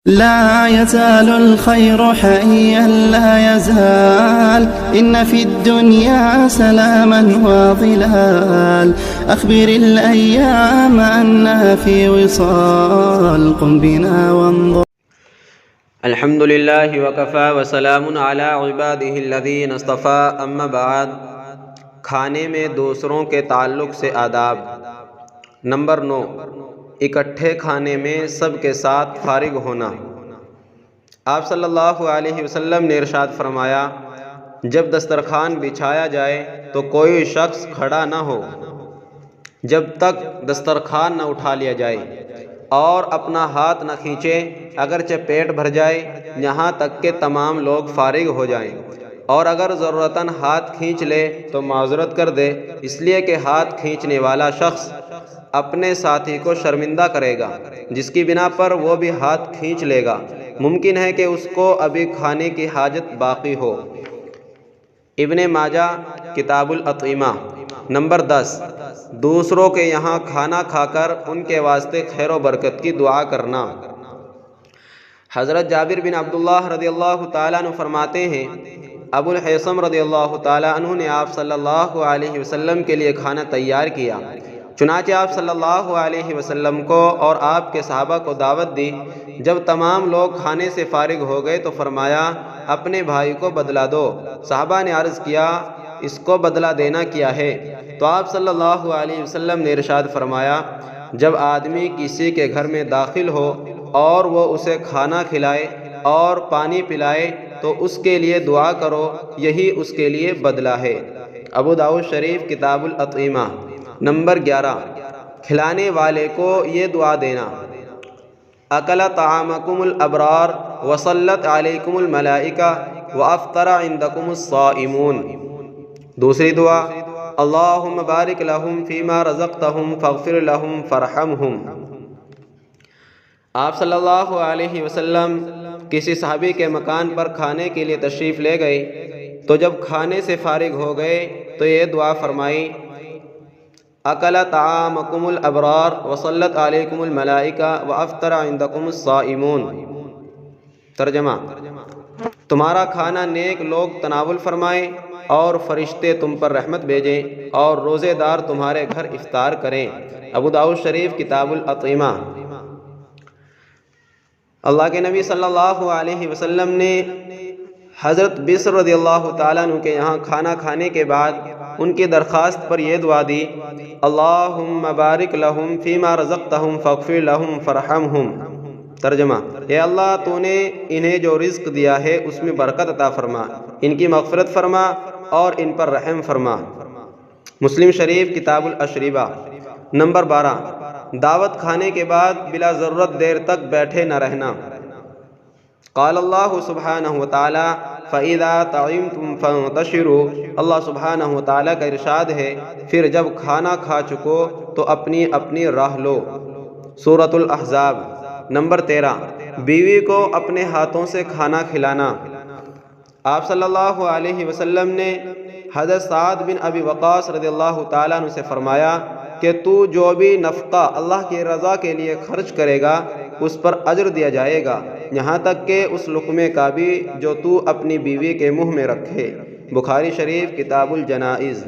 لا يزال الخير حيا لا يزال إن في الدنيا سلاما وظلال أخبر الأيام أنها في وصال قم بنا وانظر. الحمد للہ وکفیٰ وسلام علی عبادہ الذین اصطفیٰ اما بعد. کھانے میں دوسروں کے تعلق سے آداب. نمبر 9، اکٹھے کھانے میں سب کے ساتھ فارغ ہونا. آپ صلی اللہ علیہ وسلم نے ارشاد فرمایا، جب دسترخوان بچھایا جائے تو کوئی شخص کھڑا نہ ہو جب تک دسترخوان نہ اٹھا لیا جائے، اور اپنا ہاتھ نہ کھینچے اگرچہ پیٹ بھر جائے، یہاں تک کہ تمام لوگ فارغ ہو جائیں، اور اگر ضرورتاً ہاتھ کھینچ لے تو معذرت کر دے، اس لیے کہ ہاتھ کھینچنے والا شخص اپنے ساتھی کو شرمندہ کرے گا، جس کی بنا پر وہ بھی ہاتھ کھینچ لے گا، ممکن ہے کہ اس کو ابھی کھانے کی حاجت باقی ہو. ابن ماجہ کتاب الاطعمہ. نمبر 10، دوسروں کے یہاں کھانا کھا کر ان کے واسطے خیر و برکت کی دعا کرنا. حضرت جابر بن عبداللہ رضی اللہ تعالیٰ عنہ فرماتے ہیں، ابو الحیثم رضی اللہ تعالیٰ عنہ نے آپ صلی اللہ علیہ وسلم کے لیے کھانا تیار کیا. چنانچہ آپ صلی اللہ علیہ وسلم کو اور آپ کے صحابہ کو دعوت دی. جب تمام لوگ کھانے سے فارغ ہو گئے تو فرمایا، اپنے بھائی کو بدلہ دو. صحابہ نے عرض کیا، اس کو بدلہ دینا کیا ہے؟ تو آپ صلی اللہ علیہ وسلم نے ارشاد فرمایا، جب آدمی کسی کے گھر میں داخل ہو اور وہ اسے کھانا کھلائے اور پانی پلائے تو اس کے لیے دعا کرو، یہی اس کے لیے بدلہ ہے. ابو داؤد شریف کتاب الاطعمہ. نمبر 11، کھلانے والے کو یہ دعا دینا، اکل طعامکم الابرار وصلت علیکم الملائکہ وافطر عندکم الصائمون. دوسری دعا، اللہم بارک لہم فیما رزقتہم فاغفر لہم فرحمہم. آپ صلی اللہ علیہ وسلم کسی صحابی کے مکان پر کھانے کے لیے تشریف لے گئے تو جب کھانے سے فارغ ہو گئے تو یہ دعا فرمائی، اکل طعامکم الابرار وصلت علیکم الملائکہ وافطر عندکم الصائمون. ترجمہ، تمہارا کھانا نیک لوگ تناول فرمائیں اور فرشتے تم پر رحمت بھیجیں اور روزے دار تمہارے گھر افطار کریں. ابو داؤد شریف کتاب الاطعمہ. اللہ کے نبی صلی اللہ علیہ وسلم نے حضرت بشر رضی اللہ تعالیٰ عنہ کے یہاں کھانا کھانے کے بعد ان کی درخواست پر یہ دعا دی، اللہم بارک لہم فیما رزقتہم فاغفر لہم فرحمہم. ترجمہ، اے اللہ تو نے انہیں جو رزق دیا ہے اس میں برکت عطا فرما، ان کی مغفرت فرما اور ان پر رحم فرما. مسلم شریف کتاب الاشربہ. نمبر 12، دعوت کھانے کے بعد بلا ضرورت دیر تک بیٹھے نہ رہنا. قال اللہ سبحانہ وتعالی فَإِذَا طَعِمْتُمْ فَانْتَشِرُوا. اللہ سبحانہ وتعالی کا ارشاد ہے، پھر جب کھانا کھا چکو تو اپنی اپنی راہ لو. سورۃ الاحزاب. نمبر 13، بیوی کو اپنے ہاتھوں سے کھانا کھلانا. آپ صلی اللہ علیہ وسلم نے حضرت سعد بن ابی وقاص رضی اللہ تعالیٰ عنہ سے فرمایا کہ تو جو بھی نفقہ اللہ کی رضا کے لیے خرچ کرے گا اس پر اجر دیا جائے گا، یہاں تک کہ اس لقمے کا بھی جو تو اپنی بیوی کے منہ میں رکھے. بخاری شریف کتاب الجنائز.